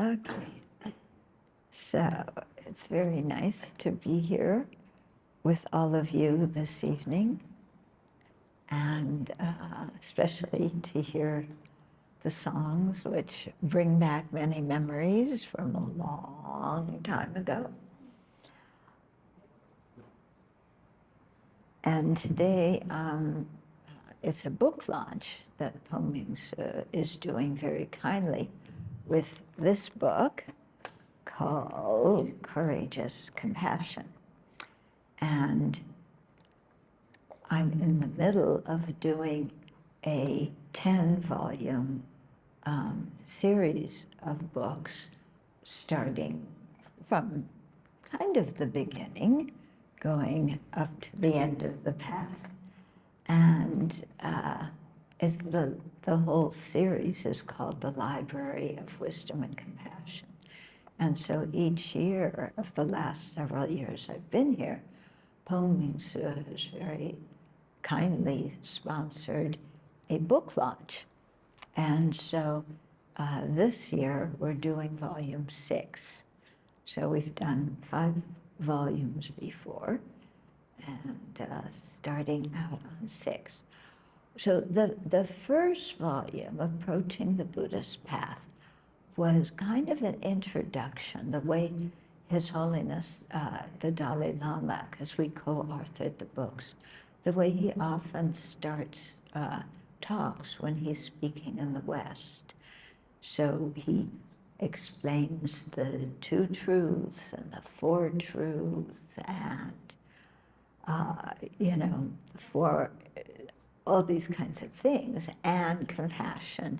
Okay, so it's very nice to be here with all of you this evening, and especially to hear the songs which bring back many memories from a long time ago. And today it's a book launch that Poh Ming Tse is doing very kindly with this book called Courageous Compassion. And I'm in the middle of doing a 10-volume series of books, starting from kind of the beginning, going up to the end of the path. And the whole series is called The Library of Wisdom and Compassion. And so each year of the last several years I've been here, Poh Ming Tse has very kindly sponsored a book launch. And so this year we're doing volume 6. So we've done 5 volumes before, and starting out on 6. So the first volume, Approaching the Buddhist Path, was kind of an introduction, the way His Holiness, the Dalai Lama, because we co-authored the books, the way he often starts talks when he's speaking in the West. So he explains the 2 truths and the 4 truths and, for all these kinds of things, and compassion.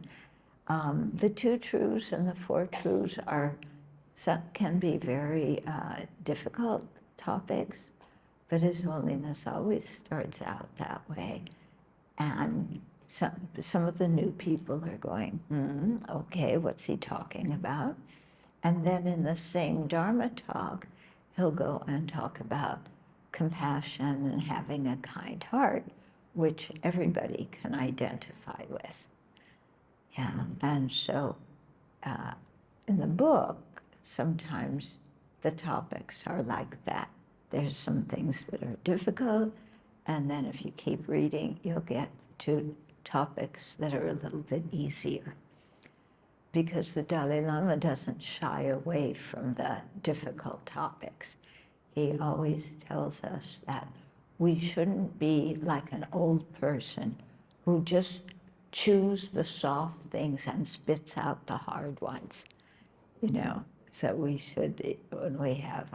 The 2 truths and the 4 truths can be very difficult topics, but His Holiness always starts out that way. And some of the new people are going, okay, what's he talking about? And then in the same Dharma talk, he'll go and talk about compassion and having a kind heart, which everybody can identify with. Yeah, and so in the book, sometimes the topics are like that. There's some things that are difficult, and then if you keep reading, you'll get to topics that are a little bit easier. Because the Dalai Lama doesn't shy away from the difficult topics. He always tells us that we shouldn't be like an old person who just chews the soft things and spits out the hard ones, So we should, when we have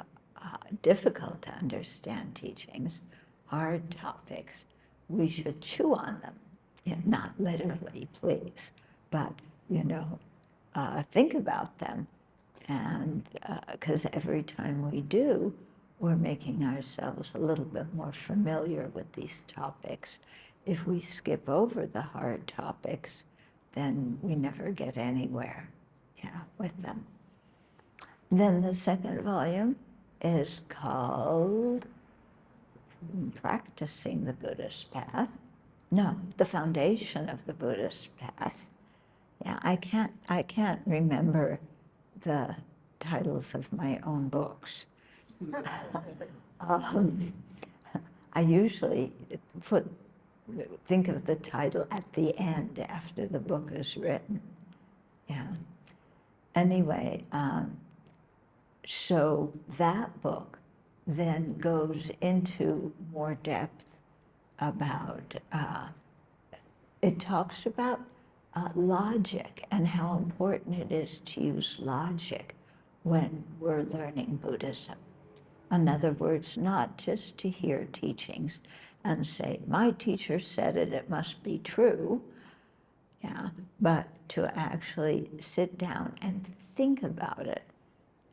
difficult to understand teachings, hard topics, we should chew on them. Not literally, please, but, think about them. And because every time we do, we're making ourselves a little bit more familiar with these topics. If we skip over the hard topics, then we never get anywhere, with them. Then the second volume is called Practicing the Buddhist Path. No, The Foundation of the Buddhist Path. Yeah, I can't remember the titles of my own books. I usually think of the title at the end after the book is written. Yeah. Anyway, so that book then goes into more depth about, it talks about logic and how important it is to use logic when we're learning Buddhism. In other words, not just to hear teachings and say, my teacher said it, it must be true, but to actually sit down and think about it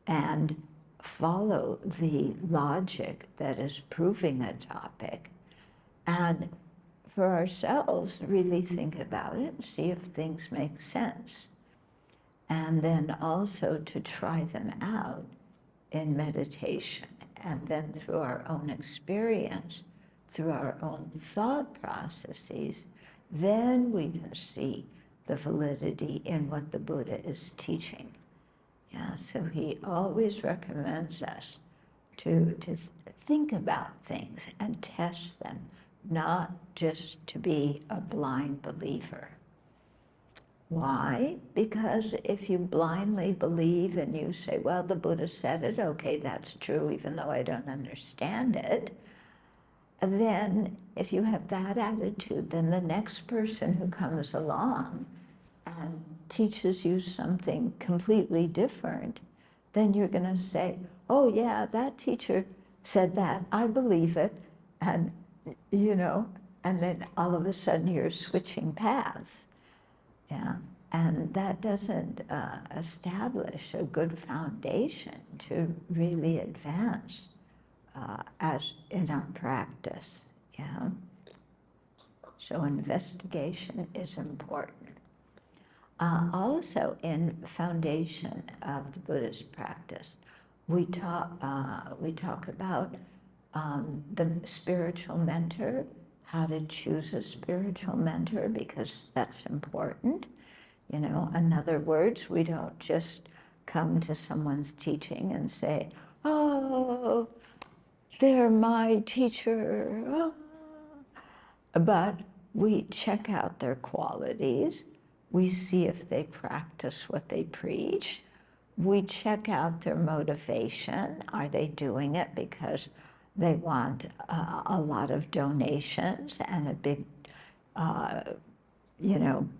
and follow the logic that is proving a topic, and for ourselves really think about it and see if things make sense. And then also to try them out in meditation, and then through our own experience, through our own thought processes, then we can see the validity in what the Buddha is teaching. Yeah, so he always recommends us to think about things and test them, not just to be a blind believer. Why? Because if you blindly believe and you say, well, the Buddha said it, okay, that's true, even though I don't understand it, then if you have that attitude, then the next person who comes along and teaches you something completely different, then you're going to say, oh yeah, that teacher said that, I believe it, and and then all of a sudden you're switching paths. Yeah, and that doesn't establish a good foundation to really advance as in our practice. Yeah. So investigation is important. Also, in foundation of the Buddhist practice, we talk about the spiritual mentor, how to choose a spiritual mentor, because that's important. In other words, we don't just come to someone's teaching and say, oh, they're my teacher. Oh. But we check out their qualities. We see if they practice what they preach. We check out their motivation. Are they doing it because they want a lot of donations and a big,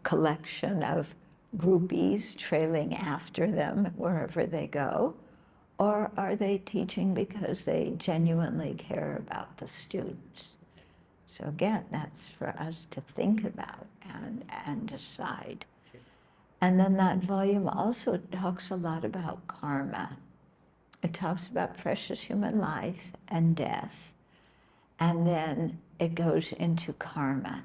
collection of groupies trailing after them wherever they go? Or are they teaching because they genuinely care about the students? So again, that's for us to think about and decide. And then that volume also talks a lot about karma. It talks about precious human life and death. And then it goes into karma.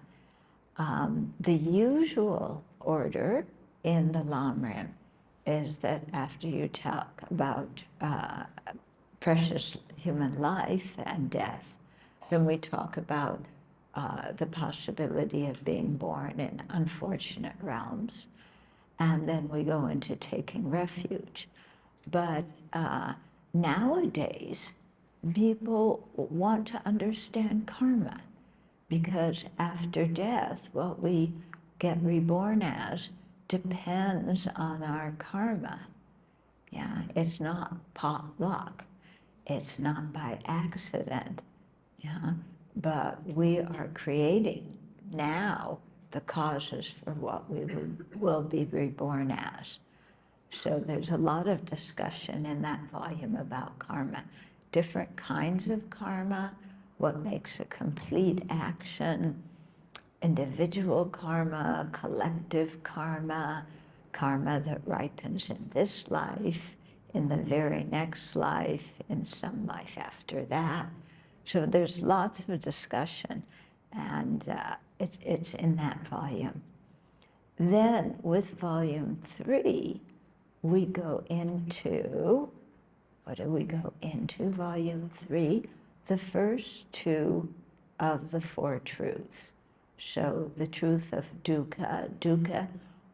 The usual order in the Lamrim is that after you talk about precious human life and death, then we talk about the possibility of being born in unfortunate realms, and then we go into taking refuge. But nowadays, people want to understand karma, because after death, what we get reborn as depends on our karma. Yeah, it's not pot luck. It's not by accident. Yeah, but we are creating now the causes for what we will be reborn as. So there's a lot of discussion in that volume about karma, different kinds of karma, what makes a complete action, individual karma, collective karma, karma that ripens in this life, in the very next life, in some life after that. So there's lots of discussion, and it's in that volume. Then with volume 3, we go into, what do we go into? Volume 3, the first 2 of the 4 truths. So the truth of dukkha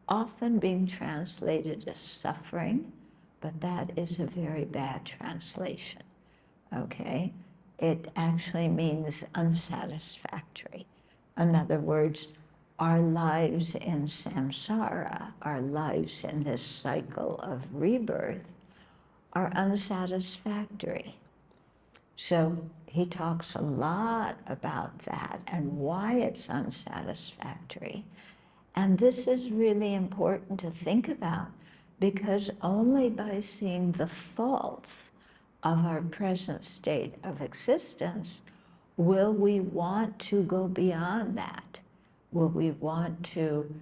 often being translated as suffering, but that is a very bad translation, okay? It actually means unsatisfactory. In other words, our lives in samsara, our lives in this cycle of rebirth, are unsatisfactory. So he talks a lot about that and why it's unsatisfactory. And this is really important to think about, because only by seeing the faults of our present state of existence will we want to go beyond that. Will we want to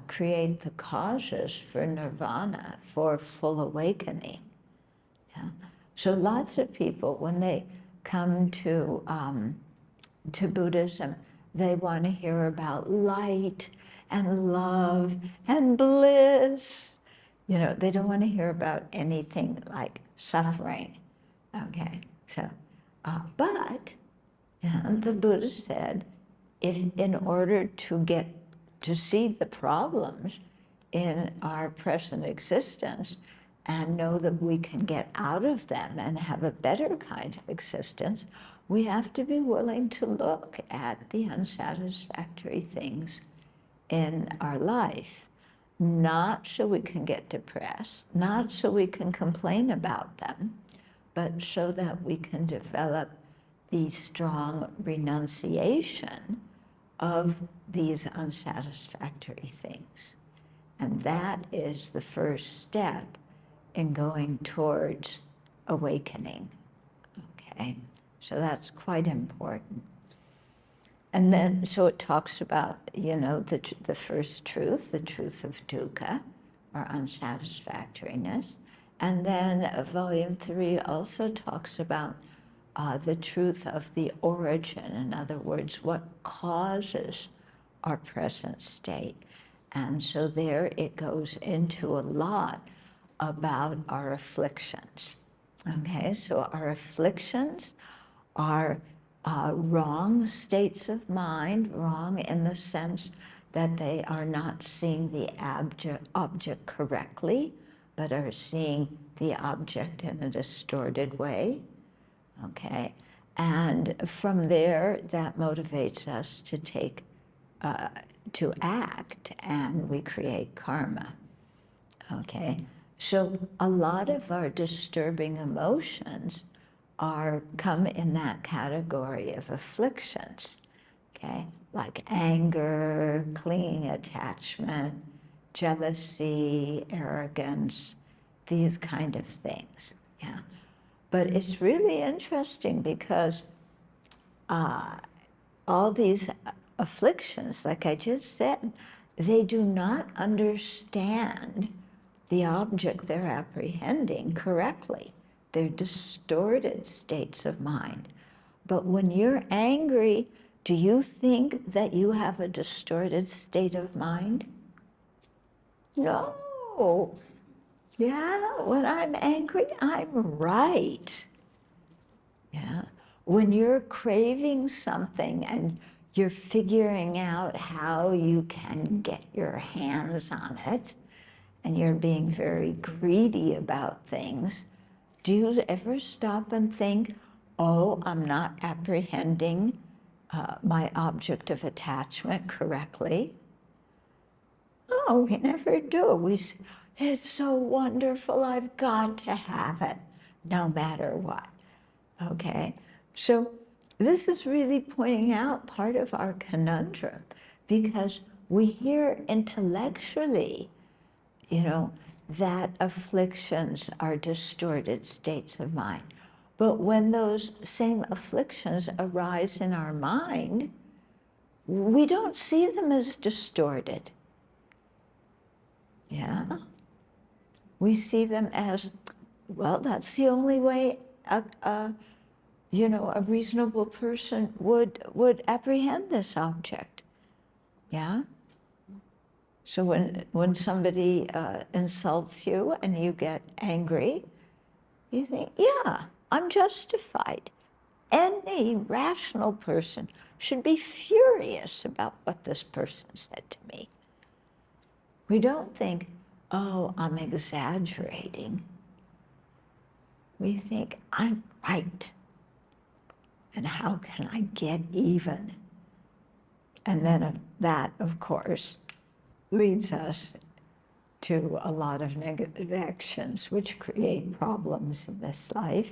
create the causes for nirvana, for full awakening? Yeah. So lots of people, when they come to Buddhism, they want to hear about light and love and bliss. They don't want to hear about anything like suffering. Okay, so, but the Buddha said, if in order to get to see the problems in our present existence, and know that we can get out of them and have a better kind of existence, we have to be willing to look at the unsatisfactory things in our life, not so we can get depressed, not so we can complain about them, but so that we can develop the strong renunciation of these unsatisfactory things. And that is the first step in going towards awakening. Okay, so that's quite important. And then, so it talks about, you know, the first truth, the truth of dukkha, or unsatisfactoriness. And then volume 3 also talks about the truth of the origin, in other words, what causes our present state. And so there it goes into a lot about our afflictions. Okay, so our afflictions are wrong states of mind, wrong in the sense that they are not seeing the object correctly, but are seeing the object in a distorted way. Okay, and from there, that motivates us to to act, and we create karma. Okay, so a lot of our disturbing emotions come in that category of afflictions. Okay, like anger, clinging attachment, jealousy, arrogance, these kind of things. Yeah. But it's really interesting because all these afflictions, like I just said, they do not understand the object they're apprehending correctly. They're distorted states of mind. But when you're angry, do you think that you have a distorted state of mind? No. Yeah, when I'm angry, I'm right. Yeah. When you're craving something and you're figuring out how you can get your hands on it, and you're being very greedy about things, do you ever stop and think, oh, I'm not apprehending my object of attachment correctly? Oh, we never do. It's so wonderful, I've got to have it, no matter what. Okay, so this is really pointing out part of our conundrum, because we hear intellectually, you know, that afflictions are distorted states of mind. But when those same afflictions arise in our mind, we don't see them as distorted. Yeah. We see them as, well, that's the only way a reasonable person would apprehend this object. Yeah. So when somebody insults you and you get angry, you think, yeah, I'm justified. Any rational person should be furious about what this person said to me. We don't think, oh, I'm exaggerating. We think, I'm right. And how can I get even? And then that, of course, leads us to a lot of negative actions which create problems in this life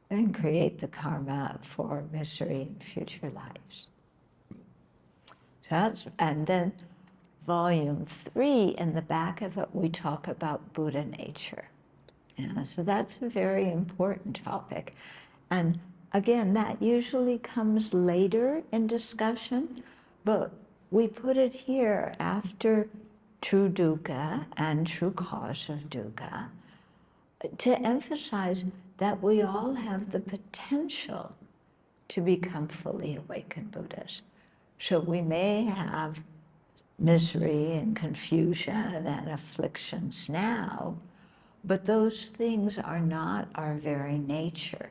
and create the karma for misery in future lives. And then volume 3, in the back of it, we talk about Buddha nature. Yeah, so that's a very important topic. And again, that usually comes later in discussion, but we put it here after true dukkha and true cause of dukkha to emphasize that we all have the potential to become fully awakened Buddhas. So we may have misery and confusion and afflictions now, but those things are not our very nature.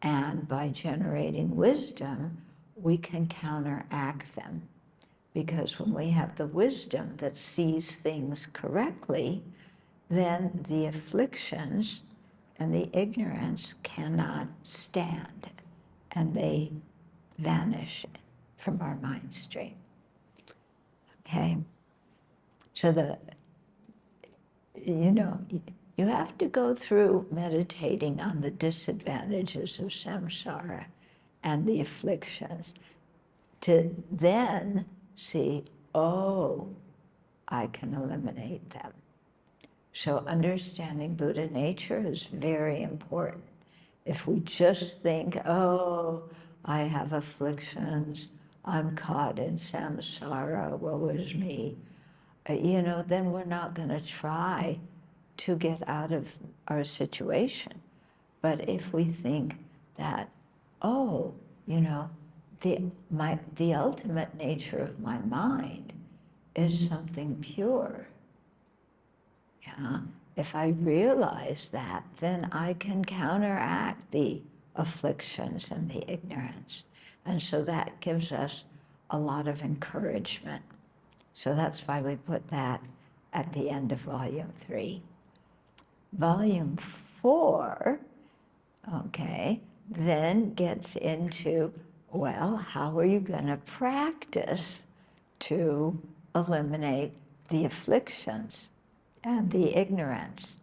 And by generating wisdom, we can counteract them. Because when we have the wisdom that sees things correctly, then the afflictions and the ignorance cannot stand, and they vanish from our mind stream. Okay? So you have to go through meditating on the disadvantages of samsara and the afflictions to then see, oh, I can eliminate them. So understanding Buddha nature is very important. If we just think, oh, I have afflictions, I'm caught in samsara, woe is me, then we're not going to try to get out of our situation. But if we think that, oh, the ultimate nature of my mind is something pure. Yeah? If I realize that, then I can counteract the afflictions and the ignorance. And so that gives us a lot of encouragement. So that's why we put that at the end of Volume 3. Volume 4, okay, then gets into, well, how are you going to practice to eliminate the afflictions and the ignorance?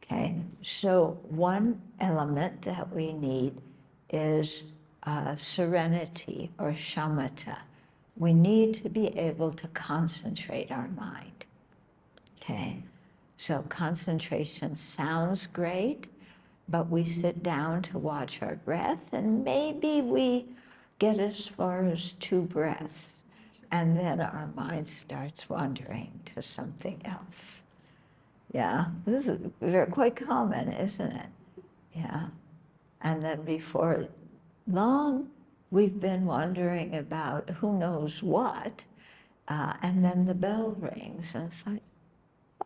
Okay, so one element that we need is serenity or shamatha. We need to be able to concentrate our mind. Okay, so concentration sounds great, but we sit down to watch our breath, and maybe we get as far as 2 breaths, and then our mind starts wandering to something else. Yeah, this is quite common, isn't it? Yeah, and then before long, we've been wondering about who knows what, and then the bell rings, and it's like,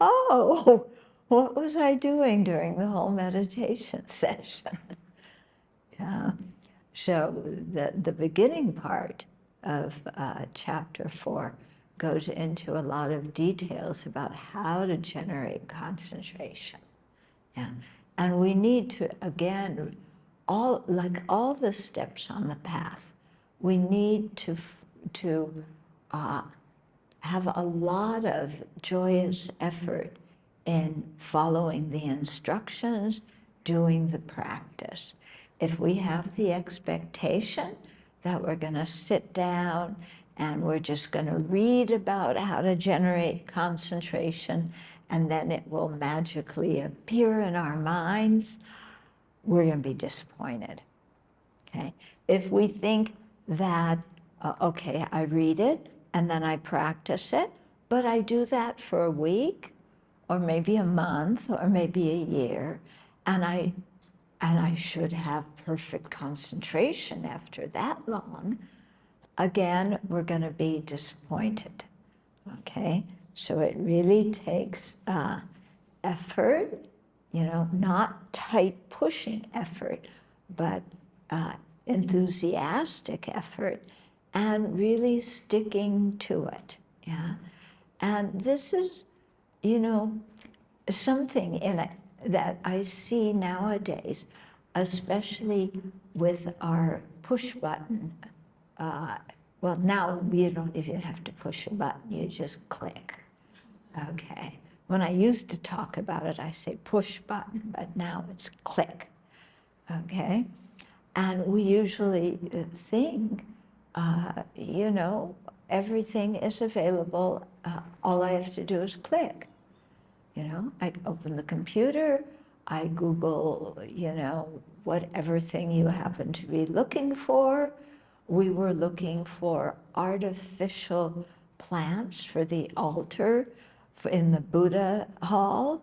oh, what was I doing during the whole meditation session? Yeah. So the beginning part of chapter 4 goes into a lot of details about how to generate concentration. Yeah. And we need to, again, all the steps on the path, we need to have a lot of joyous effort in following the instructions, doing the practice. If we have the expectation that we're going to sit down and we're just going to read about how to generate concentration and then it will magically appear in our minds, we're going to be disappointed. Okay? If we think that, okay, I read it and then I practice it, but I do that for a week or maybe a month or maybe a year, and I should have perfect concentration after that long, again, we're going to be disappointed. Okay? So it really takes effort, not tight pushing effort, but enthusiastic effort, and really sticking to it. Yeah, and this is, something in it that I see nowadays, especially with our push button. Well, now you don't even have to push a button; you just click. Okay. When I used to talk about it, I say push button, but now it's click. Okay? And we usually think, everything is available. All I have to do is click. I open the computer, I Google, whatever thing you happen to be looking for. We were looking for artificial plants for the altar in the Buddha hall,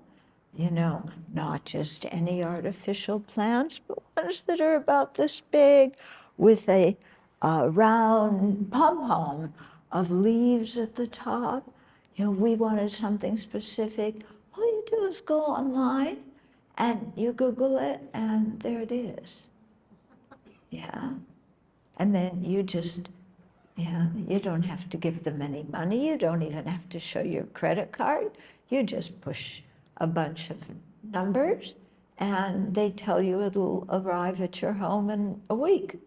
not just any artificial plants, but ones that are about this big with a round pom-pom of leaves at the top. We wanted something specific. All you do is go online and you Google it and there it is. Yeah. And then you just, you don't have to give them any money. You don't even have to show your credit card. You just push a bunch of numbers, and they tell you it'll arrive at your home in a week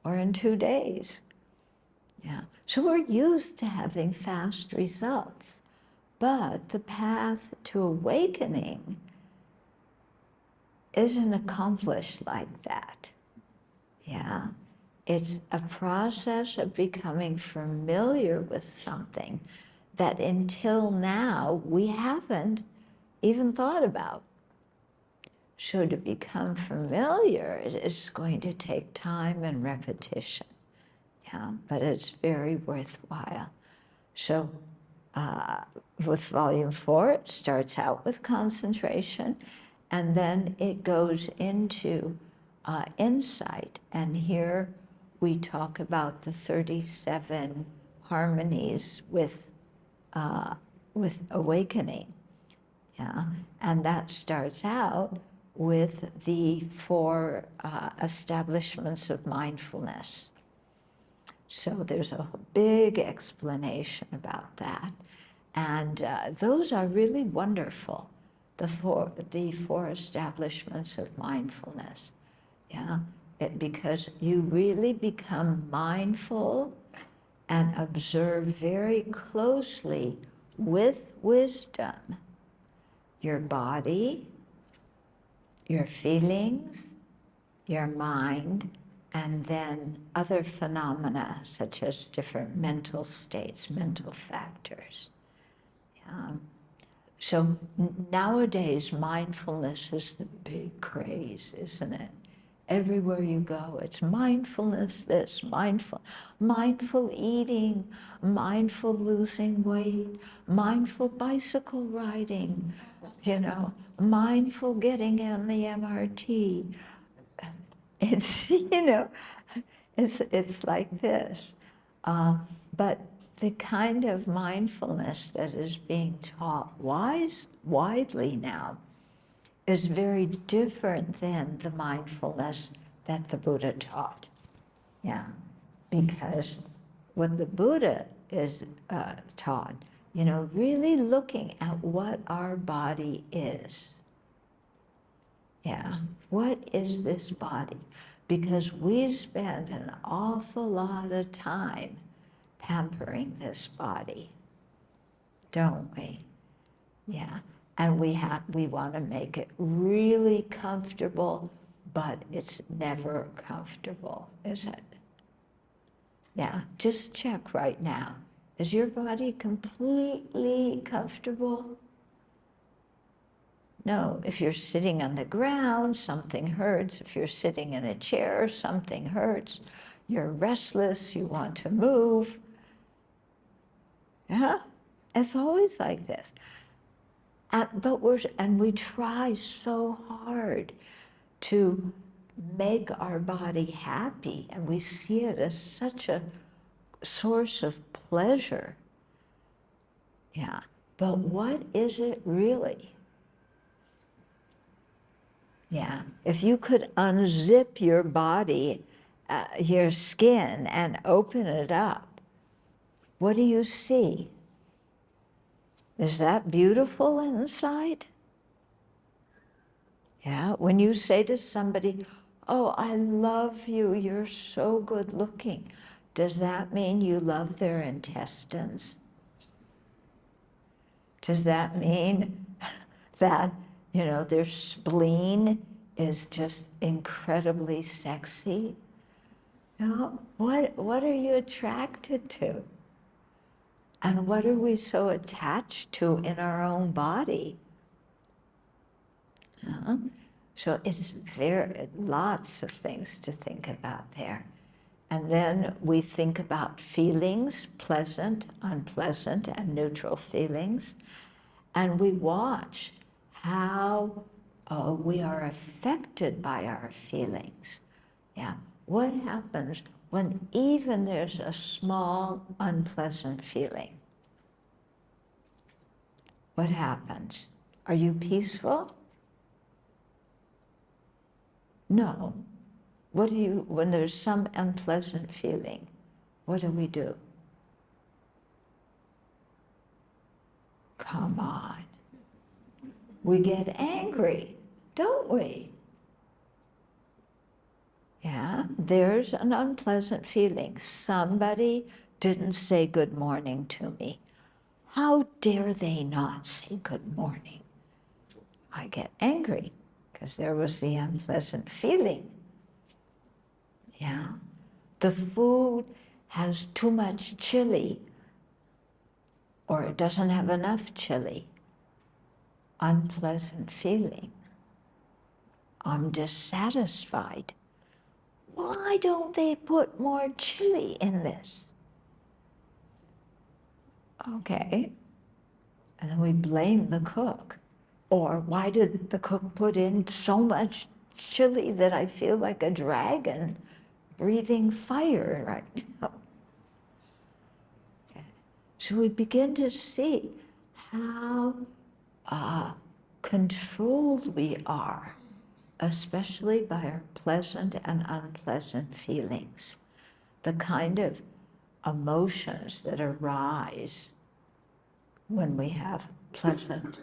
or in 2 days. Yeah. So we're used to having fast results, but the path to awakening isn't accomplished like that. Yeah. It's a process of becoming familiar with something that until now we haven't even thought about. So to become familiar, it is going to take time and repetition. Yeah, but it's very worthwhile. So with volume 4, it starts out with concentration, and then it goes into insight. And here we talk about the 37 harmonies with awakening. Yeah, and that starts out with the 4 establishments of mindfulness. So there's a big explanation about that. And those are really wonderful, the four establishments of mindfulness. Yeah, because you really become mindful and observe very closely with wisdom your body, your feelings, your mind, and then other phenomena such as different mental states, mental factors. So nowadays, mindfulness is the big craze, isn't it? Everywhere you go, it's mindfulness this, mindful eating, mindful losing weight, mindful bicycle riding, mindful getting in the MRT. It's, it's like this. But the kind of mindfulness that is being taught widely now is very different than the mindfulness that the Buddha taught. Yeah, because what the Buddha is taught, really looking at what our body is. Yeah, what is this body? Because we spend an awful lot of time pampering this body, don't we? Yeah, and we want to make it really comfortable, but it's never comfortable, is it? Yeah, just check right now. Is your body completely comfortable? No, if you're sitting on the ground, something hurts. If you're sitting in a chair, something hurts. You're restless, you want to move. Yeah, it's always like this. And we try so hard to make our body happy, and we see it as such a source of pleasure. Yeah, but what is it really? Yeah, if you could unzip your body, your skin, and open it up, what do you see? Is that beautiful inside? Yeah, when you say to somebody, oh, I love you, you're so good looking, does that mean you love their intestines? Does that mean that, their spleen is just incredibly sexy? What are you attracted to? And what are we so attached to in our own body? So it's lots of things to think about there. And then we think about feelings, pleasant, unpleasant, and neutral feelings. And we watch how we are affected by our feelings. Yeah. What happens when even there's a small unpleasant feeling? What happens? Are you peaceful? No. When there's some unpleasant feeling, what do? Come on. we get angry, don't we? Yeah, there's an unpleasant feeling. Somebody didn't say good morning to me. How dare they not say good morning? I get angry because there was the unpleasant feeling. Yeah, the food has too much chili, or it doesn't have enough chili. Unpleasant feeling. I'm dissatisfied. Why don't they put more chili in this? Okay, and then we blame the cook. Or why did the cook put in so much chili that I feel like a dragon breathing fire right now? Okay. So we begin to see how controlled we are, especially by our pleasant and unpleasant feelings, the kind of emotions that arise when we have pleasant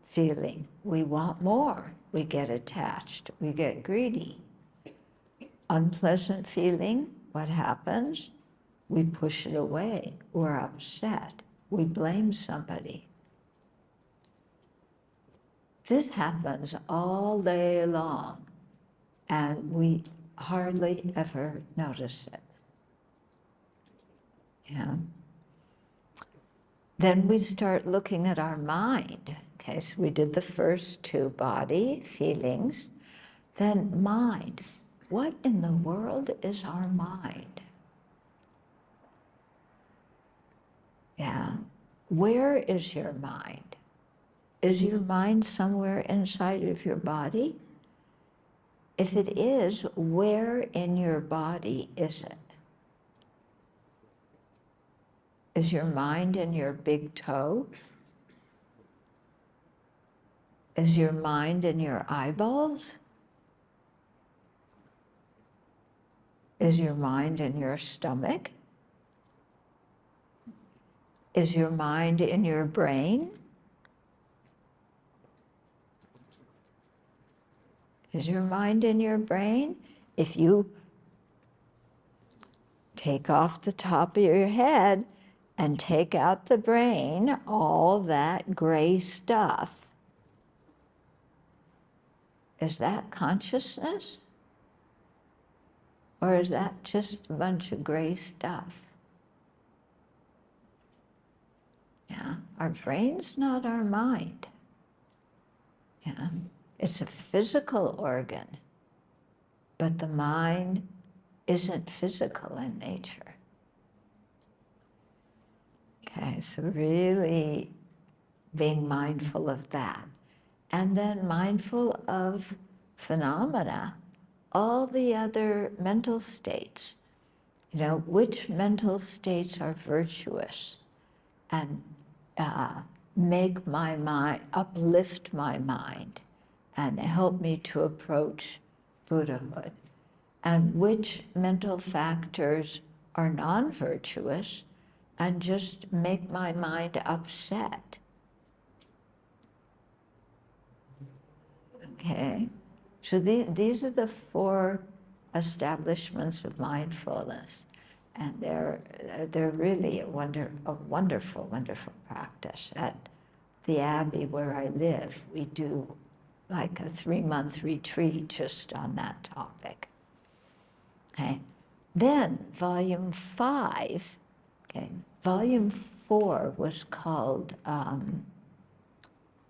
feeling. We want more, we get attached, we get greedy. Unpleasant feeling, what happens? We push it away, we're upset, we blame somebody. This happens all day long, and we hardly ever notice it. Yeah. Then we start looking at our mind. Okay, so we did the first two, body, feelings, then mind. What in the world is our mind? Yeah. Where is your mind? Is your mind somewhere inside of your body? If it is, where in your body is it? Is your mind in your big toe? Is your mind in your eyeballs? Is your mind in your stomach? Is your mind in your brain? Is your mind in your brain? If you take off the top of your head and take out the brain, all that gray stuff, is that consciousness? Or is that just a bunch of gray stuff? Yeah, our brain's not our mind. Yeah, it's a physical organ, but the mind isn't physical in nature. Okay, so really being mindful of that. And then mindful of phenomena, all the other mental states. You know, which mental states are virtuous and make my mind, uplift my mind and help me to approach Buddhahood? And which mental factors are non-virtuous and just make my mind upset? Okay, so these are the four establishments of mindfulness, and they're really a wonderful, wonderful practice. At the Abbey where I live, we do like a 3-month retreat just on that topic. Okay, then volume 5, okay, volume 4 was called,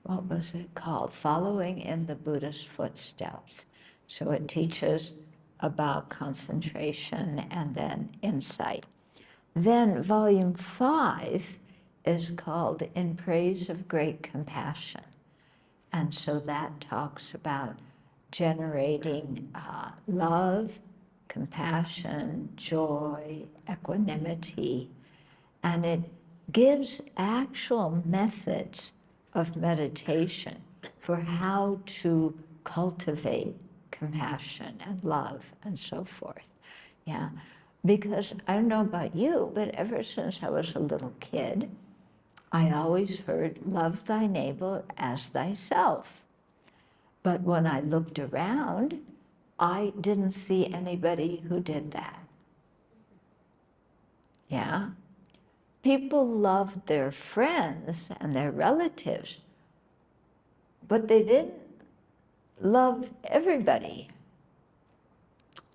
what was it called? Following in the Buddha's Footsteps. So it teaches about concentration and then insight. Then volume 5 is called In Praise of Great Compassion. And so that talks about generating love, compassion, joy, equanimity, and it gives actual methods of meditation for how to cultivate compassion and love and so forth. Yeah, because I don't know about you, but ever since I was a little kid, I always heard, love thy neighbor as thyself. But when I looked around, I didn't see anybody who did that. Yeah? People loved their friends and their relatives, but they didn't love everybody.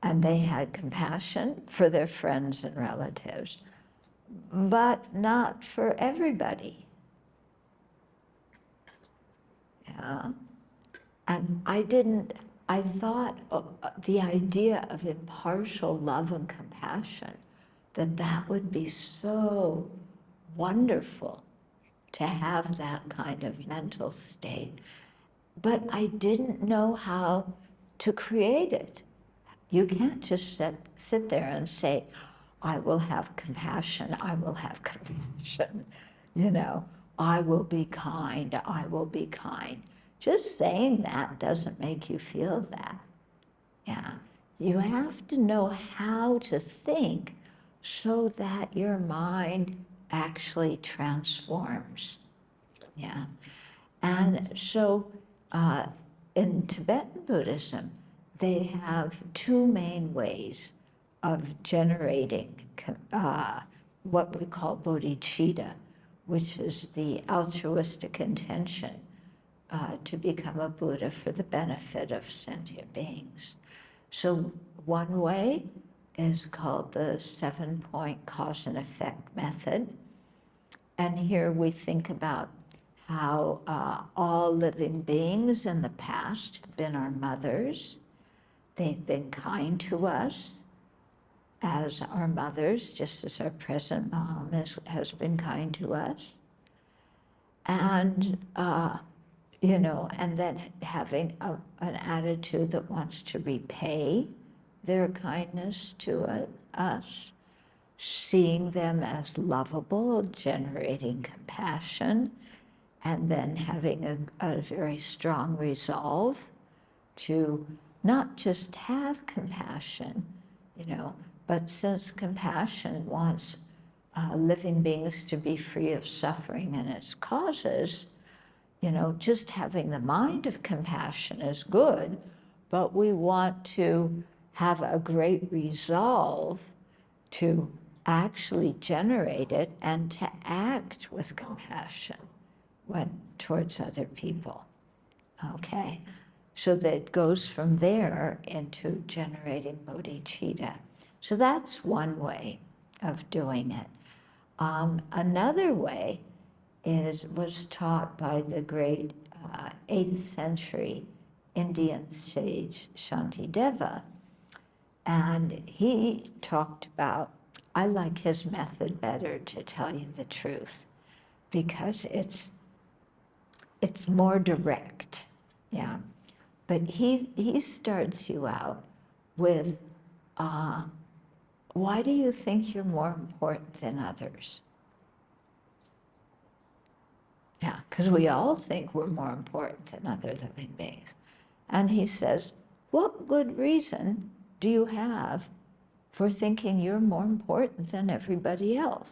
And they had compassion for their friends and relatives, but not for everybody. Yeah? And I thought the idea of impartial love and compassion, that would be so wonderful to have that kind of mental state. But I didn't know how to create it. You can't just sit there and say, I will have compassion, I will have compassion, I will be kind, I will be kind. Just saying that doesn't make you feel that. Yeah. You have to know how to think so that your mind actually transforms. Yeah. And so in Tibetan Buddhism, they have two main ways of generating what we call bodhicitta, which is the altruistic intention to become a Buddha for the benefit of sentient beings. So one way is called the 7-point cause and effect method. And here we think about how all living beings in the past have been our mothers. They've been kind to us as our mothers, just as our present mom has been kind to us. And, and then having an attitude that wants to repay their kindness to us, seeing them as lovable, generating compassion, and then having a very strong resolve to not just have compassion, but since compassion wants living beings to be free of suffering and its causes, just having the mind of compassion is good, but we want to have a great resolve to actually generate it and to act with compassion towards other people. Okay, so that goes from there into generating bodhicitta. So that's one way of doing it. Another way was taught by the great 8th century Indian sage Shantideva, and he talked about, I like his method better, to tell you the truth, because it's more direct, yeah. But he starts you out with, why do you think you're more important than others? Yeah, because we all think we're more important than other living beings. And he says, what good reason do you have for thinking you're more important than everybody else?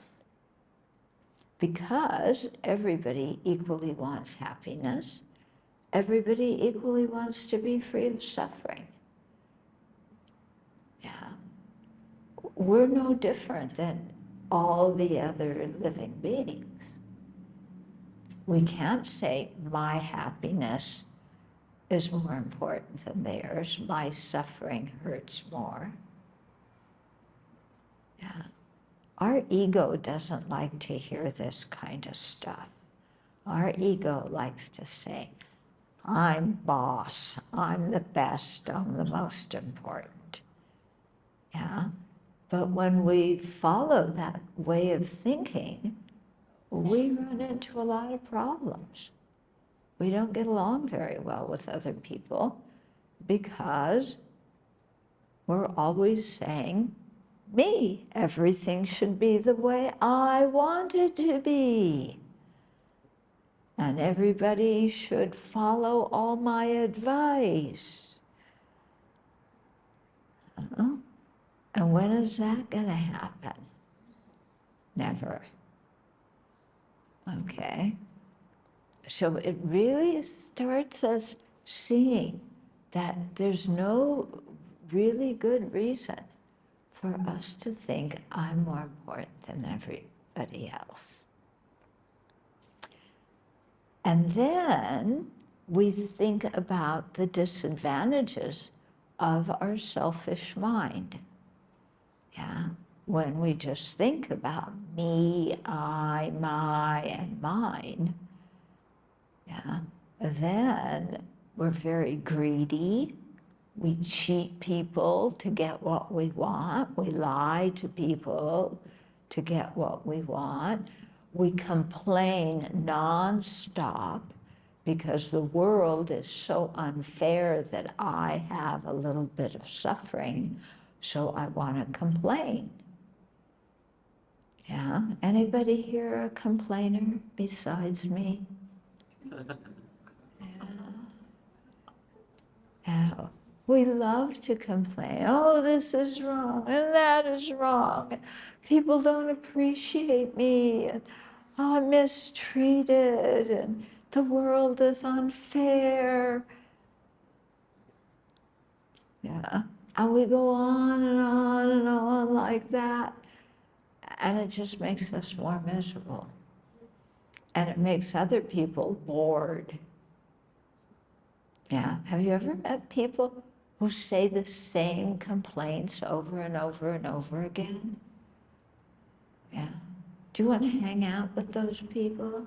Because everybody equally wants happiness. Everybody equally wants to be free of suffering. Yeah. We're no different than all the other living beings. We can't say my happiness is more important than theirs, my suffering hurts more. Yeah. Our ego doesn't like to hear this kind of stuff. Our ego likes to say, I'm boss, I'm the best, I'm the most important. Yeah? But when we follow that way of thinking, we run into a lot of problems. We don't get along very well with other people because we're always saying, me, everything should be the way I want it to be. And everybody should follow all my advice. And when is that going to happen? Never. Okay? So it really starts us seeing that there's no really good reason for us to think I'm more important than everybody else. And then we think about the disadvantages of our selfish mind. Yeah, when we just think about me, I, my, and mine, yeah, then we're very greedy. We cheat people to get what we want. We lie to people to get what we want. We complain nonstop because the world is so unfair that I have a little bit of suffering, so I want to complain. Yeah, anybody here a complainer besides me? Yeah. We love to complain. Oh, this is wrong, and that is wrong. People don't appreciate me, and oh, I'm mistreated, and the world is unfair. Yeah, and we go on and on and on like that, and it just makes us more miserable. And it makes other people bored. Yeah, have you ever met people who say the same complaints over and over and over again? Yeah. Do you want to hang out with those people?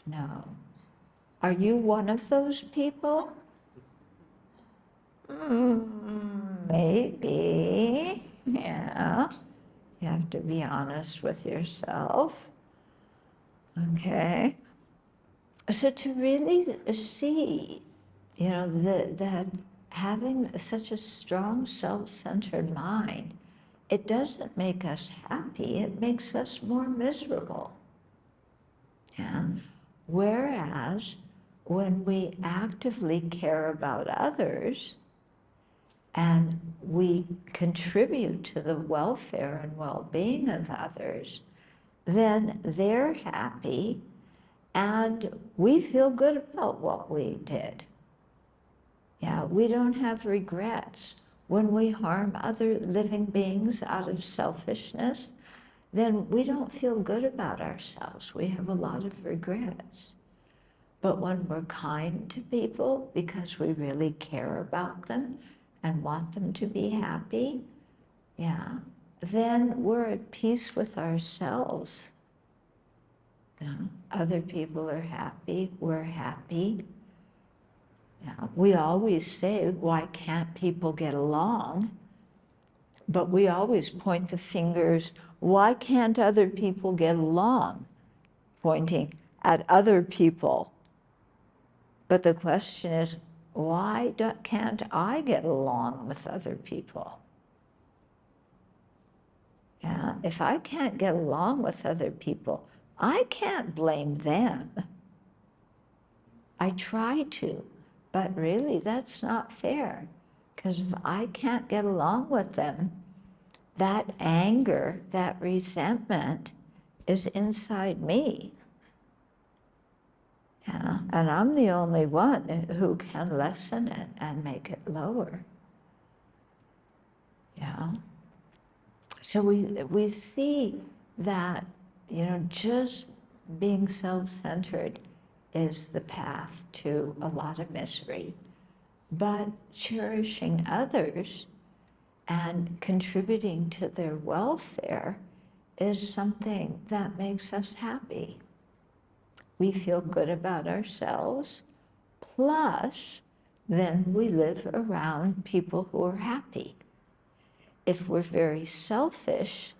No. Are you one of those people? Maybe. Yeah. You have to be honest with yourself. Okay. So to really see, that having such a strong self-centered mind, it doesn't make us happy, it makes us more miserable. Yeah? Whereas when we actively care about others and we contribute to the welfare and well-being of others, then they're happy and we feel good about what we did. Yeah, we don't have regrets. When we harm other living beings out of selfishness, then we don't feel good about ourselves. We have a lot of regrets. But when we're kind to people because we really care about them and want them to be happy, yeah, then we're at peace with ourselves. Yeah, other people are happy, we're happy. Yeah, we always say, why can't people get along? But we always point the fingers, why can't other people get along? Pointing at other people. But the question is, why can't I get along with other people? Yeah, if I can't get along with other people, I can't blame them. I try to, but really that's not fair. Because if I can't get along with them, that anger, that resentment is inside me. Yeah, and I'm the only one who can lessen it and make it lower. Yeah. So we see that, just being self-centered is the path to a lot of misery. But cherishing others and contributing to their welfare is something that makes us happy. We feel good about ourselves, plus then we live around people who are happy. If we're very selfish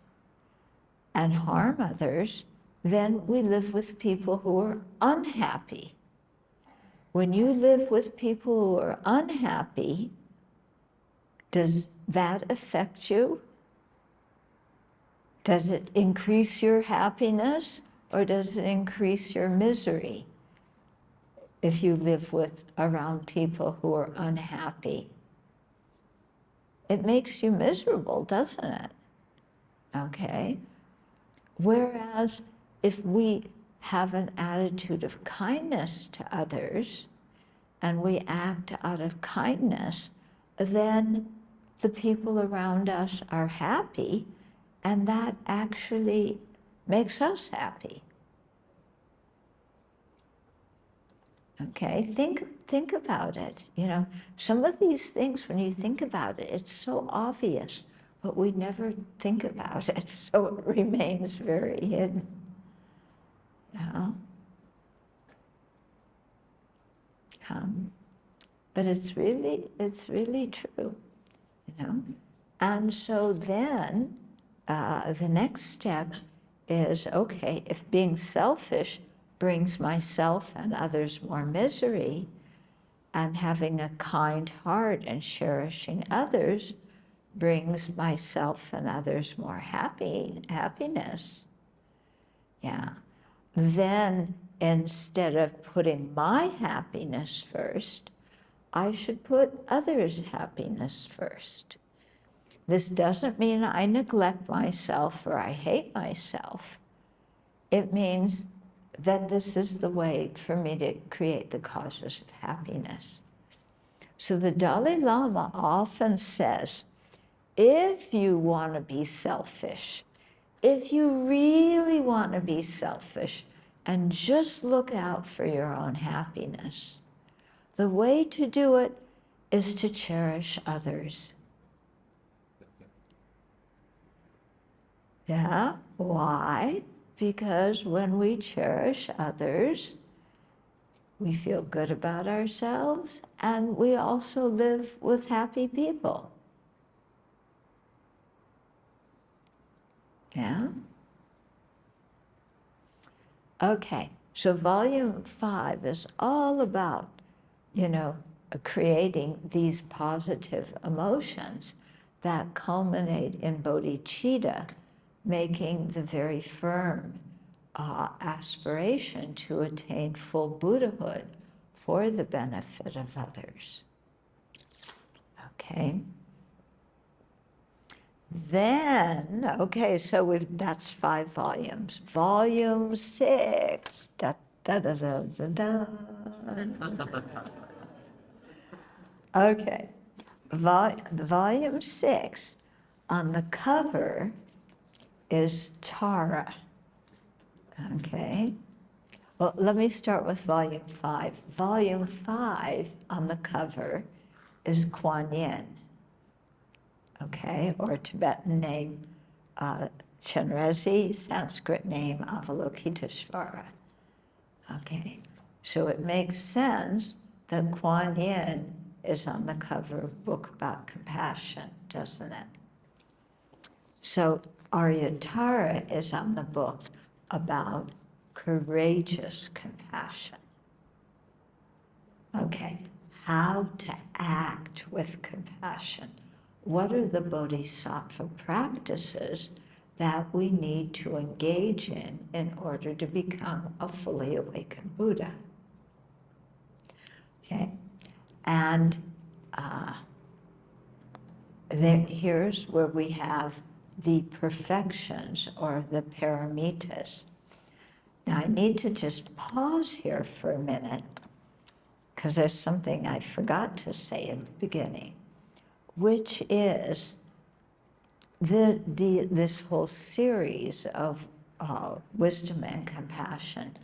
and harm others, then we live with people who are unhappy. When you live with people who are unhappy, does that affect you? Does it increase your happiness or does it increase your misery if you live around people who are unhappy? It makes you miserable, doesn't it? Okay? Whereas if we have an attitude of kindness to others, and we act out of kindness, then the people around us are happy, and that actually makes us happy. Okay, think about it. You know, some of these things, when you think about it, it's so obvious, but we never think about it, so it remains very hidden. You know? But it's really true, you know. And so then the next step is, okay, if being selfish brings myself and others more misery, and having a kind heart and cherishing others brings myself and others more happiness, yeah, then instead of putting my happiness first, I should put others' happiness first. This doesn't mean I neglect myself or I hate myself. It means that this is the way for me to create the causes of happiness. So the Dalai Lama often says, if you want to be selfish, if you really want to be selfish and just look out for your own happiness, the way to do it is to cherish others. Yeah, why? Because when we cherish others, we feel good about ourselves, and we also live with happy people. Yeah? Okay, so volume 5 is all about, you know, creating these positive emotions that culminate in bodhicitta, making the very firm aspiration to attain full Buddhahood for the benefit of others. Okay. Then, okay, so that's 5 volumes. Volume 6, da, da, da, da, da, da. Okay, volume 6, on the cover is Tara. Okay, well, let me start with volume 5. Volume 5 on the cover is Kuan Yin. Okay, or Tibetan name Chenrezig, Sanskrit name Avalokiteshvara. Okay, so it makes sense that Kuan Yin is on the cover of a book about compassion, doesn't it? So Aryatara is on the book about courageous compassion. Okay, how to act with compassion. What are the bodhisattva practices that we need to engage in order to become a fully awakened Buddha? Okay, and here's where we have the perfections or the paramitas. Now I need to just pause here for a minute because there's something I forgot to say in the beginning, which is this whole series of wisdom and compassion.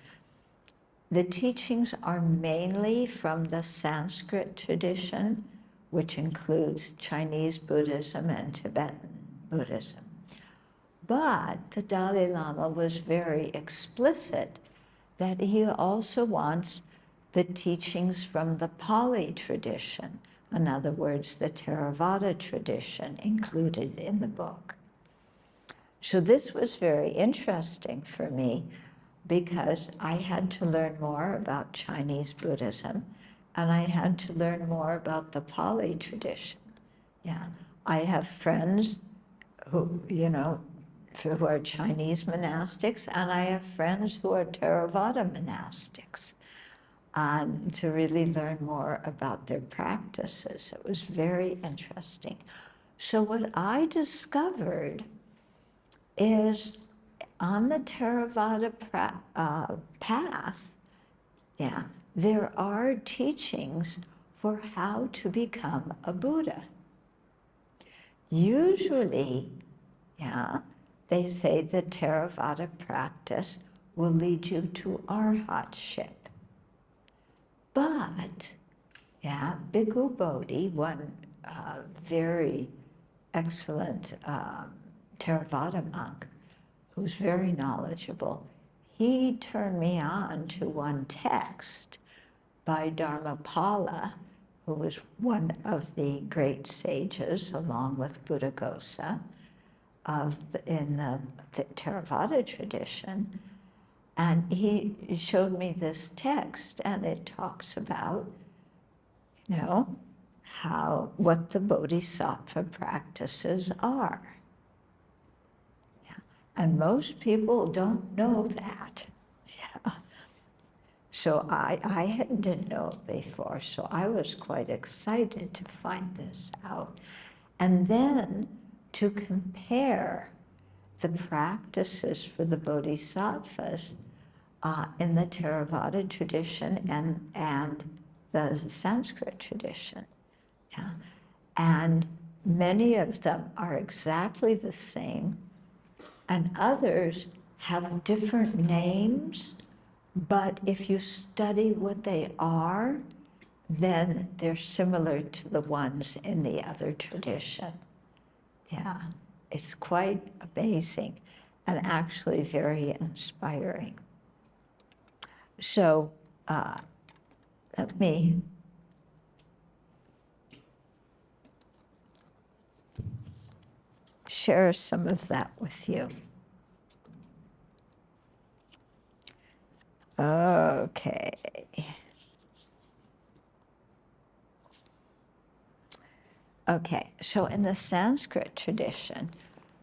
The teachings are mainly from the Sanskrit tradition, which includes Chinese Buddhism and Tibetan Buddhism. But the Dalai Lama was very explicit that he also wants the teachings from the Pali tradition, in other words, the Theravada tradition, included in the book. So this was very interesting for me because I had to learn more about Chinese Buddhism, and I had to learn more about the Pali tradition. Yeah, I have friends who, you know, who are Chinese monastics, and I have friends who are Theravada monastics, to really learn more about their practices. It was very interesting. So what I discovered is on the Theravada path, yeah, there are teachings for how to become a Buddha. Usually, yeah, they say the Theravada practice will lead you to arhatship. But, yeah, Bhikkhu Bodhi, one very excellent Theravada monk, who's very knowledgeable, he turned me on to one text by Dharmapala, who was one of the great sages, along with Buddhaghosa, in the Theravada tradition. And he showed me this text, and it talks about, you know, what the bodhisattva practices are. Yeah. And most people don't know that. Yeah. So I didn't know it before, so I was quite excited to find this out. And then to compare the practices for the bodhisattvas in the Theravada tradition and the Sanskrit tradition. Yeah. And many of them are exactly the same, and others have different names, but if you study what they are, then they're similar to the ones in the other tradition. Yeah, it's quite amazing and actually very inspiring. So let me share some of that with you. Okay. Okay, so in the Sanskrit tradition,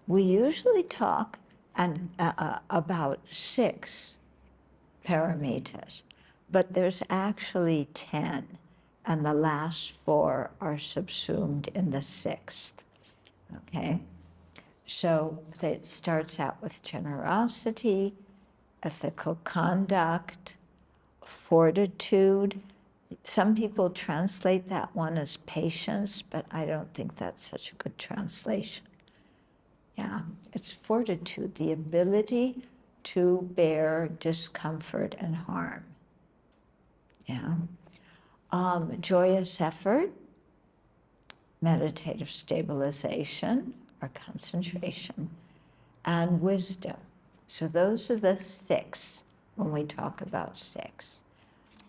we usually talk about 6 paramitas, but there's actually 10, and the last 4 are subsumed in the 6th. Okay, so it starts out with generosity, ethical conduct, fortitude. Some people translate that one as patience, but I don't think that's such a good translation. Yeah, it's fortitude, the ability to bear discomfort and harm. Yeah. Joyous effort, meditative stabilization or concentration, and wisdom. So those are the 6 when we talk about 6.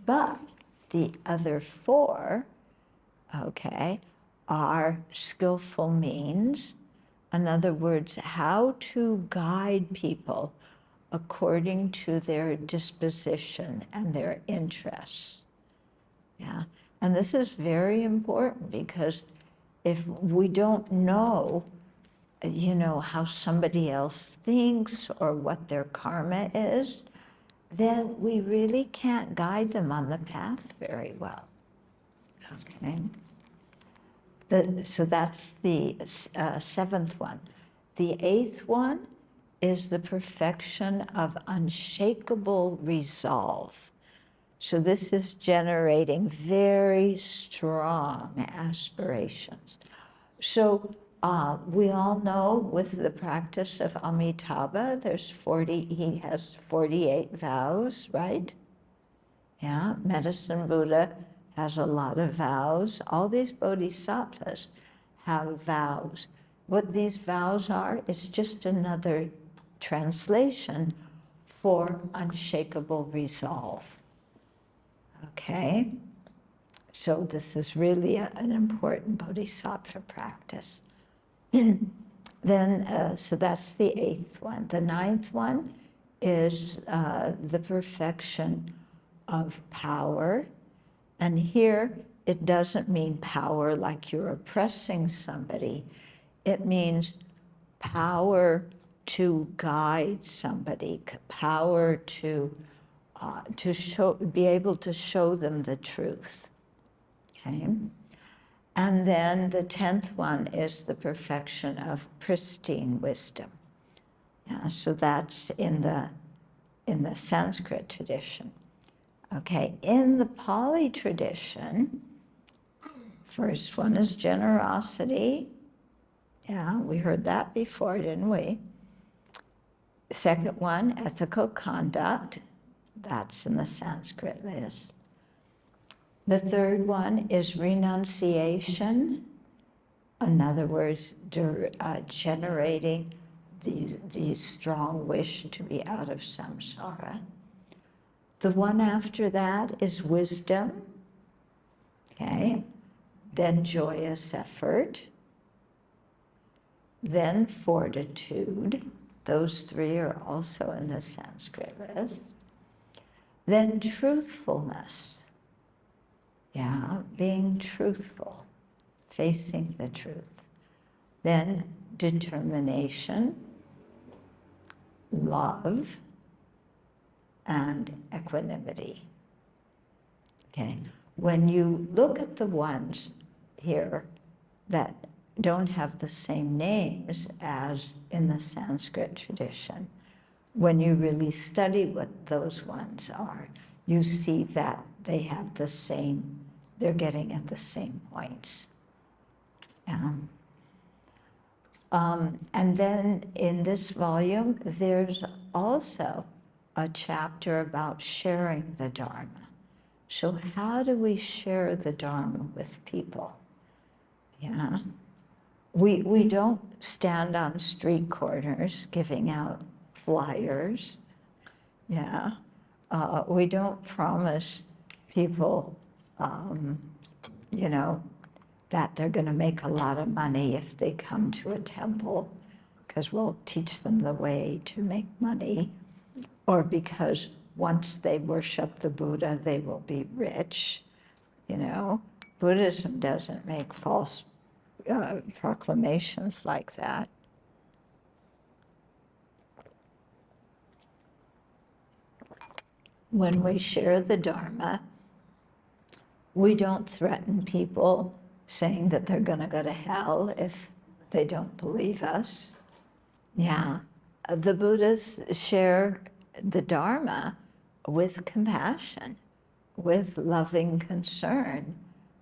But the other 4, okay, are skillful means. In other words, how to guide people according to their disposition and their interests. Yeah, and this is very important because if we don't know, you know, how somebody else thinks or what their karma is, then we really can't guide them on the path very well. Okay. So that's the 7th one. The 8th one is the perfection of unshakable resolve. So this is generating very strong aspirations. So we all know with the practice of Amitabha, he has 48 vows, right? Yeah, Medicine Buddha has a lot of vows. All these bodhisattvas have vows. What these vows are is just another translation for unshakable resolve. Okay? So this is really an important bodhisattva practice. Then, so that's the 8th one. The 9th one is the perfection of power. And here, it doesn't mean power like you're oppressing somebody. It means power to guide somebody, power to be able to show them the truth. Okay? And then the 10th one is the perfection of pristine wisdom. Yeah, so that's in the Sanskrit tradition. Okay, in the Pali tradition, first one is generosity. Yeah, we heard that before, didn't we? Second one, ethical conduct. That's in the Sanskrit list. The third one is renunciation. In other words, generating these strong wish to be out of samsara. The one after that is wisdom. Okay. Then joyous effort. Then fortitude. Those three are also in the Sanskrit list. Then truthfulness. Yeah, being truthful, facing the truth. Then determination, love, and equanimity. Okay, when you look at the ones here that don't have the same names as in the Sanskrit tradition, when you really study what those ones are, you see that they have the same, they're getting at the same points. And then in this volume, there's also a chapter about sharing the Dharma. So how do we share the Dharma with people? Yeah. We don't stand on street corners giving out flyers. Yeah. We don't promise people, that they're going to make a lot of money if they come to a temple, because we'll teach them the way to make money, or because once they worship the Buddha, they will be rich. Buddhism doesn't make false proclamations like that. When we share the Dharma, we don't threaten people saying that they're going to go to hell if they don't believe us. Yeah, the Buddhists share the Dharma with compassion, with loving concern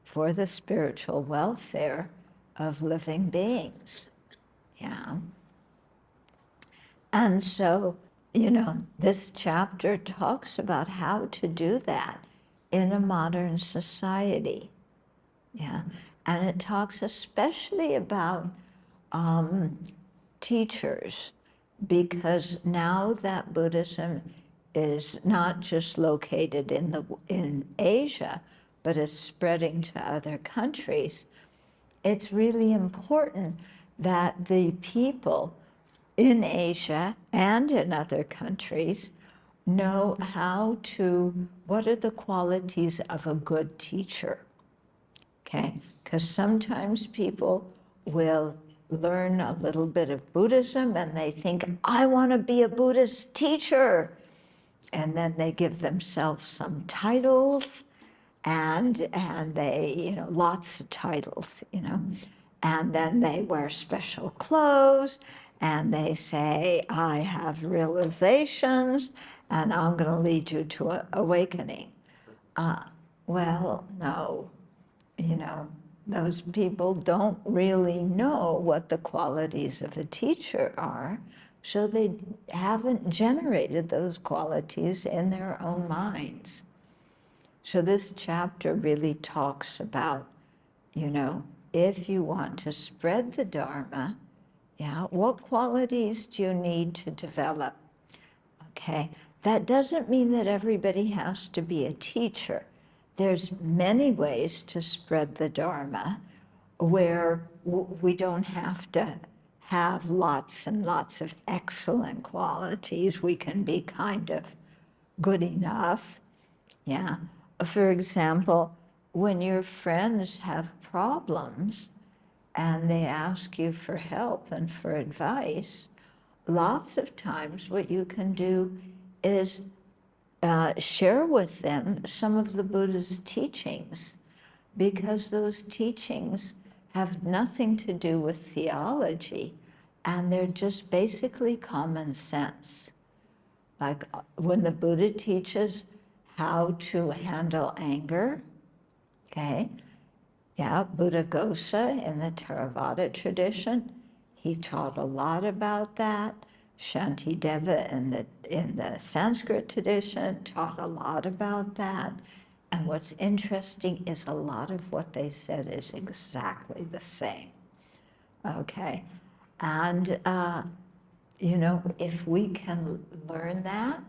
for the spiritual welfare of living beings. Yeah. And so, this chapter talks about how to do that in a modern society. Yeah. And it talks especially about teachers, because now that Buddhism is not just located in Asia, but is spreading to other countries, it's really important that the people in Asia and in other countries know what are the qualities of a good teacher. Okay, because sometimes people will learn a little bit of Buddhism and they think, I want to be a Buddhist teacher. And then they give themselves some titles and they, lots of titles, and then they wear special clothes and they say, I have realizations and I'm going to lead you to awakening. Well, no. Those people don't really know what the qualities of a teacher are, so they haven't generated those qualities in their own minds. So this chapter really talks about, if you want to spread the Dharma, what qualities do you need to develop? Okay, that doesn't mean that everybody has to be a teacher. There's many ways to spread the Dharma where we don't have to have lots and lots of excellent qualities. We can be kind of good enough. Yeah. For example, when your friends have problems and they ask you for help and for advice, lots of times what you can do is share with them some of the Buddha's teachings, because those teachings have nothing to do with theology and they're just basically common sense. Like when the Buddha teaches how to handle anger, okay? Yeah, Buddhaghosa in the Theravada tradition, he taught a lot about that. Shantideva in the Sanskrit tradition taught a lot about that. And what's interesting is a lot of what they said is exactly the same. Okay, and you know, if we can learn that,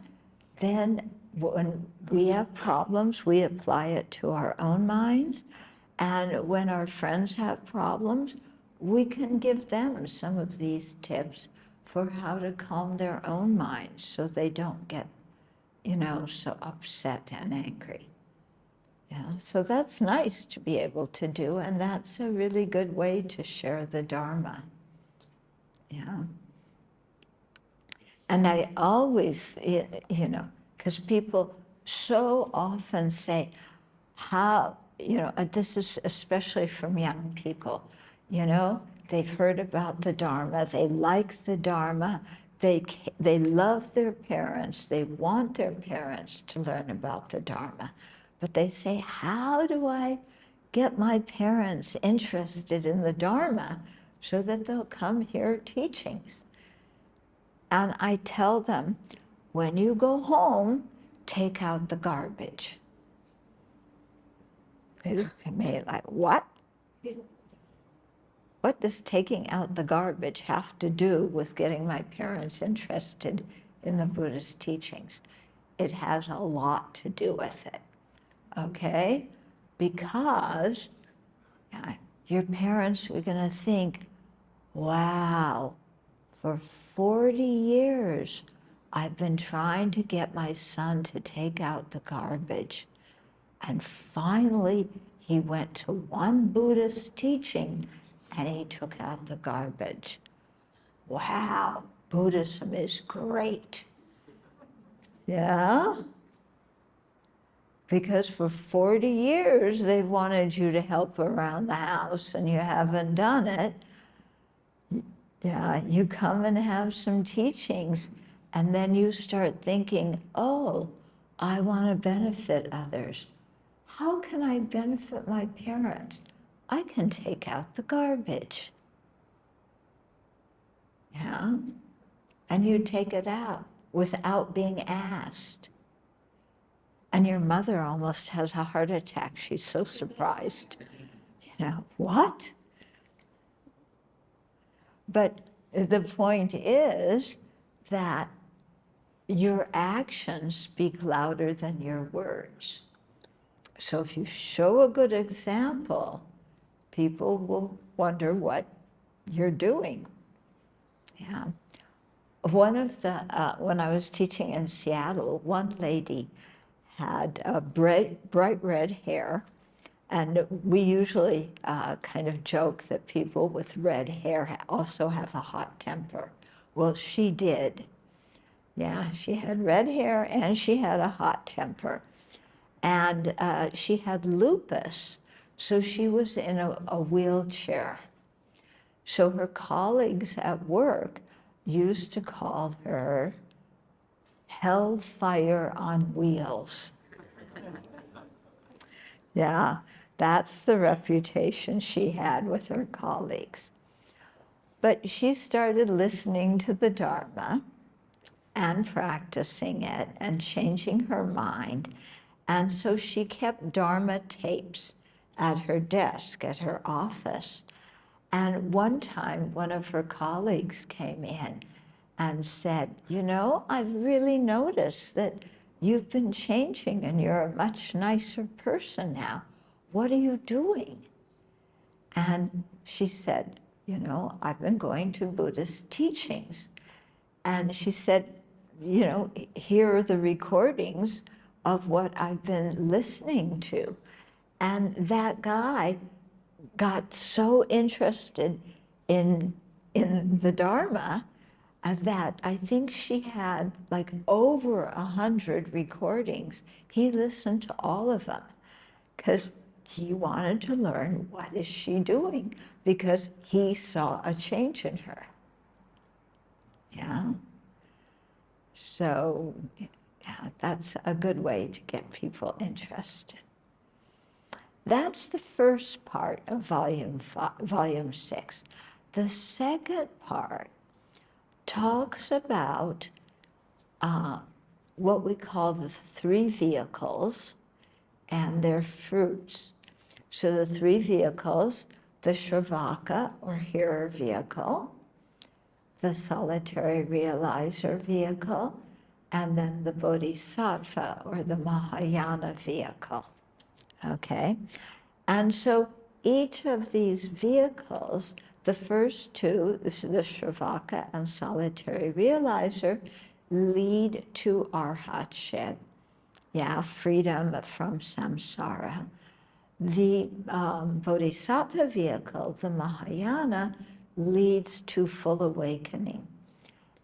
then when we have problems, we apply it to our own minds. And when our friends have problems, we can give them some of these tips for how to calm their own minds so they don't get, you know, so upset and angry. Yeah, so that's nice to be able to do, and that's a really good way to share the Dharma. Yeah. And I always, you know, because people so often say, how, you know, this is especially from young people, you know, they've heard about the Dharma, they like the Dharma, they love their parents, they want their parents to learn about the Dharma, but they say, how do I get my parents interested in the Dharma so that they'll come hear teachings? And I tell them, when you go home, take out the garbage. They may like, what? What does taking out the garbage have to do with getting my parents interested in the Buddhist teachings? It has a lot to do with it, okay? Because your parents are going to think, wow, for 40 years, I've been trying to get my son to take out the garbage. And finally, he went to one Buddhist teaching and he took out the garbage. Wow, Buddhism is great. Yeah? Because for 40 years, they've wanted you to help around the house and you haven't done it. Yeah, you come and have some teachings, and then you start thinking, oh, I want to benefit others. How can I benefit my parents? I can take out the garbage. Yeah, and you take it out without being asked. And your mother almost has a heart attack. She's so surprised. You know, what? But the point is that your actions speak louder than your words. So if you show a good example, people will wonder what you're doing. Yeah. One of the, when I was teaching in Seattle, one lady had a bright red hair. And we usually kind of joke that people with red hair also have a hot temper. Well, she did. Yeah, she had red hair and she had a hot temper. And she had lupus, so she was in a wheelchair. So her colleagues at work used to call her Hellfire on Wheels. Yeah, that's the reputation she had with her colleagues. But she started listening to the Dharma and practicing it and changing her mind. And so she kept Dharma tapes at her desk, at her office. And one time, one of her colleagues came in and said, you know, I've really noticed that you've been changing and you're a much nicer person now. What are you doing? And she said, you know, I've been going to Buddhist teachings. And she said, you know, here are the recordings of what I've been listening to. And that guy got so interested in the Dharma that I think she had like over 100 recordings. He listened to all of them because he wanted to learn what is she doing, because he saw a change in her. Yeah. So, yeah, that's a good way to get people interested. That's the first part of volume 6. The second part talks about what we call the 3 vehicles and their fruits. So the 3 vehicles, the Shravaka or hearer vehicle, the solitary realizer vehicle, and then the bodhisattva or the Mahayana vehicle. Okay? And so each of these vehicles, the first 2, the Shravaka and solitary realizer, lead to arhatship, yeah, freedom from samsara. The bodhisattva vehicle, the Mahayana, leads to full awakening.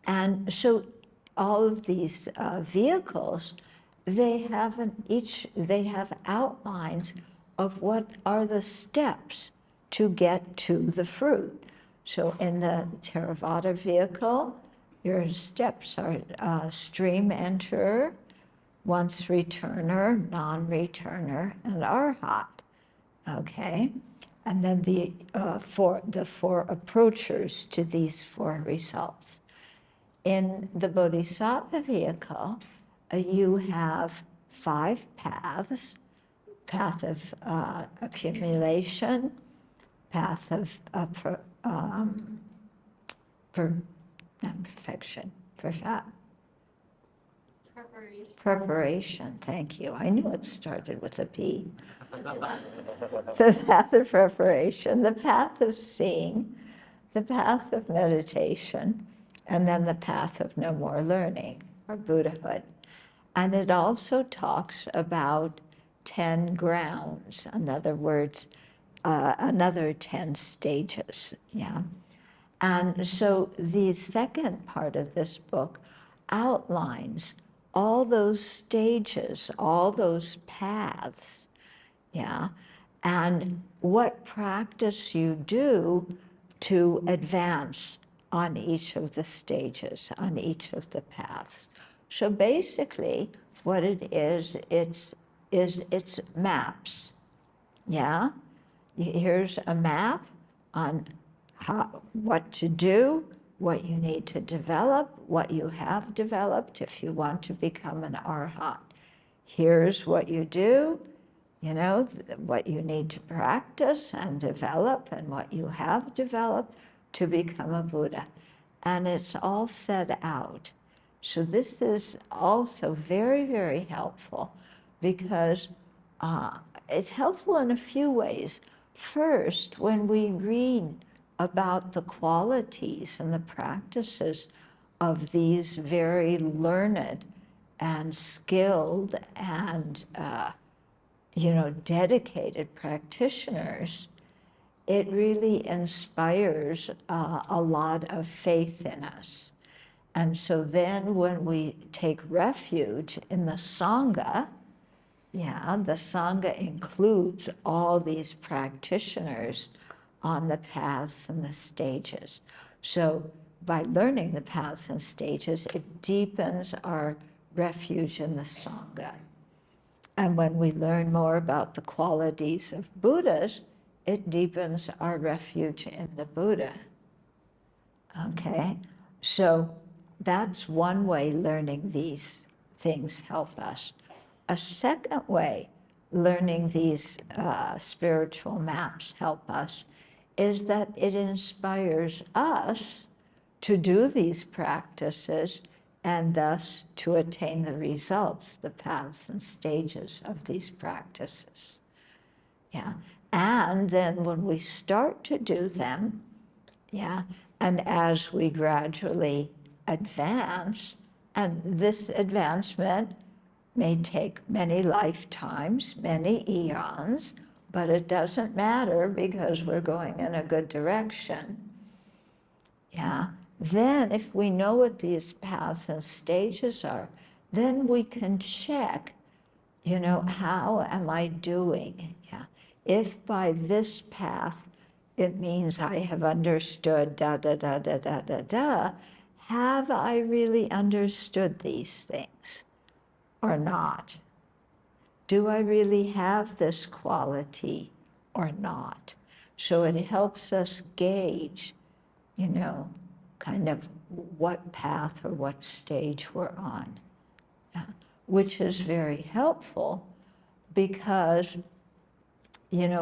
And so all of these vehicles, they have outlines of what are the steps to get to the fruit. So in the Theravada vehicle, your steps are stream enterer, once returner, non-returner, and arhat. Okay, and then the 4 approachers to these 4 results. In the bodhisattva vehicle, you have 5 paths: path of accumulation, path of preparation, thank you. I knew it started with a P. The path of preparation, the path of seeing, the path of meditation, and then the path of no more learning, or Buddhahood. And it also talks about 10 grounds, in other words, another 10 stages, yeah. And so the second part of this book outlines all those stages, all those paths, yeah, and what practice you do to advance on each of the stages, on each of the paths. So basically, what it is, it's maps, yeah? Here's a map on what to do, what you need to develop, what you have developed if you want to become an arhat. Here's what you do, you know, what you need to practice and develop and what you have developed to become a Buddha. And it's all set out. So this is also very, very helpful because it's helpful in a few ways. First, when we read about the qualities and the practices of these very learned and skilled and dedicated practitioners, it really inspires a lot of faith in us. And so then when we take refuge in the Sangha, yeah, the Sangha includes all these practitioners on the paths and the stages. So by learning the paths and stages, it deepens our refuge in the Sangha. And when we learn more about the qualities of Buddhas, it deepens our refuge in the Buddha. Okay, so that's one way learning these things help us. A second way learning these spiritual maps help us is that it inspires us to do these practices and thus to attain the results, the paths and stages of these practices. Yeah, and then when we start to do them, yeah, and as we gradually advance, and this advancement may take many lifetimes, many eons, but it doesn't matter because we're going in a good direction. Yeah. Then if we know what these paths and stages are, then we can check, how am I doing? Yeah. If by this path it means I have understood da da da da da da da, have I really understood these things or not? Do I really have this quality or not? So it helps us gauge, kind of what path or what stage we're on, which is very helpful because,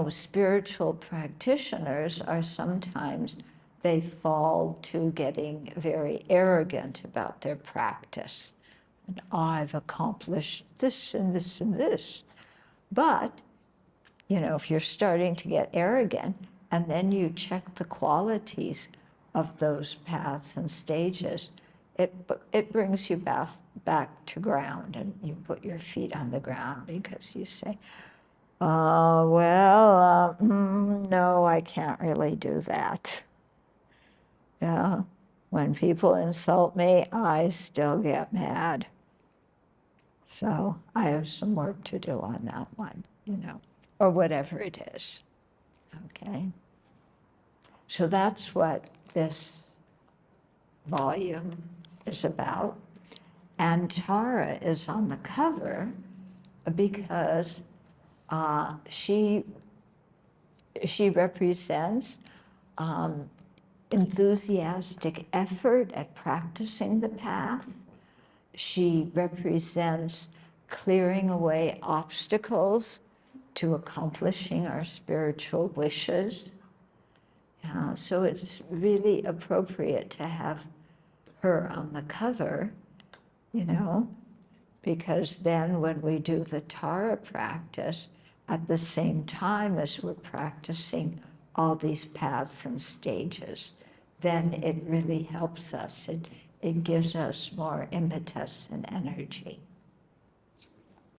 spiritual practitioners are sometimes, they fall to getting very arrogant about their practice. And I've accomplished this and this and this. But, if you're starting to get arrogant and then you check the qualities of those paths and stages, it brings you back to ground, and you put your feet on the ground because you say, no, I can't really do that. Yeah, when people insult me, I still get mad. So I have some work to do on that one, or whatever it is, okay? So that's what this volume is about. And Tara is on the cover because she represents enthusiastic effort at practicing the path. She represents clearing away obstacles to accomplishing our spiritual wishes. So it's really appropriate to have her on the cover, because then when we do the Tara practice, at the same time as we're practicing all these paths and stages, then it really helps us. It gives us more impetus and energy.